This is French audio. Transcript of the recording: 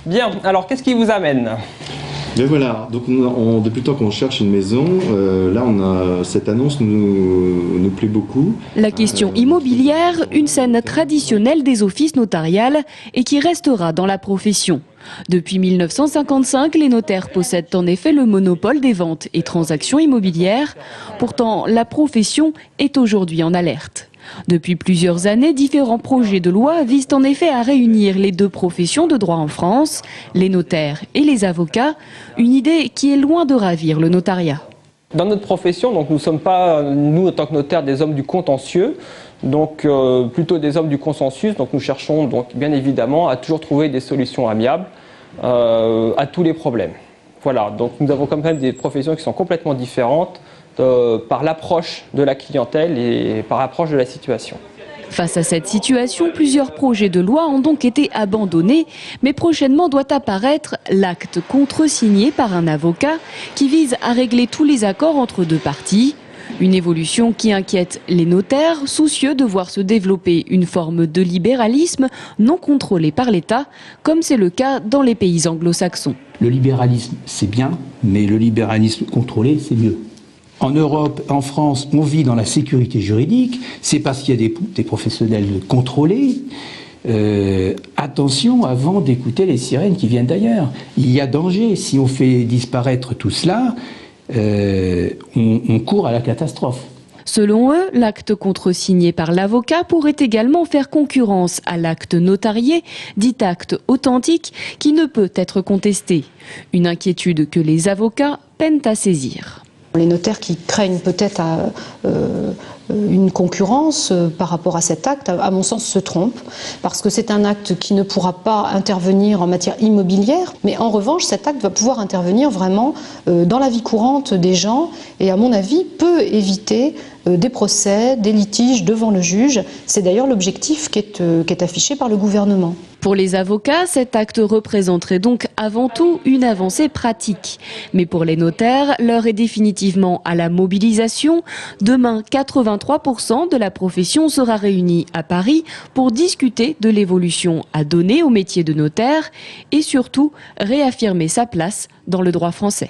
Bien, alors qu'est-ce qui vous amène? Mais voilà, donc depuis le temps qu'on cherche une maison, là cette annonce nous plaît beaucoup. La question immobilière, une scène traditionnelle des offices notariales et qui restera dans la profession. Depuis 1955, les notaires possèdent en effet le monopole des ventes et transactions immobilières. Pourtant, la profession est aujourd'hui en alerte. Depuis plusieurs années, différents projets de loi visent en effet à réunir les deux professions de droit en France, les notaires et les avocats, une idée qui est loin de ravir le notariat. Dans notre profession, donc, nous ne sommes pas, nous en tant que notaires, des hommes du contentieux, donc plutôt des hommes du consensus. Donc nous cherchons donc, bien évidemment à toujours trouver des solutions amiables à tous les problèmes. Voilà, donc nous avons quand même des professions qui sont complètement différentes par l'approche de la clientèle et par l'approche de la situation. Face à cette situation, plusieurs projets de loi ont donc été abandonnés, mais prochainement doit apparaître l'acte contresigné par un avocat qui vise à régler tous les accords entre deux parties. Une évolution qui inquiète les notaires, soucieux de voir se développer une forme de libéralisme non contrôlée par l'État, comme c'est le cas dans les pays anglo-saxons. Le libéralisme, c'est bien, mais le libéralisme contrôlé, c'est mieux. En Europe, en France, on vit dans la sécurité juridique, c'est parce qu'il y a des professionnels contrôlés. Attention avant d'écouter les sirènes qui viennent d'ailleurs. Il y a danger, si on fait disparaître tout cela, on court à la catastrophe. Selon eux, l'acte contresigné par l'avocat pourrait également faire concurrence à l'acte notarié, dit acte authentique, qui ne peut être contesté. Une inquiétude que les avocats peinent à saisir. Les notaires qui craignent peut-être une concurrence par rapport à cet acte, à mon sens, se trompent, parce que c'est un acte qui ne pourra pas intervenir en matière immobilière, mais en revanche, cet acte va pouvoir intervenir vraiment dans la vie courante des gens et, à mon avis, peut éviter des procès, des litiges devant le juge. C'est d'ailleurs l'objectif qui est affiché par le gouvernement. Pour les avocats, cet acte représenterait donc avant tout une avancée pratique. Mais pour les notaires, l'heure est définitivement à la mobilisation. Demain, 83% de la profession sera réunie à Paris pour discuter de l'évolution à donner au métier de notaire et surtout réaffirmer sa place dans le droit français.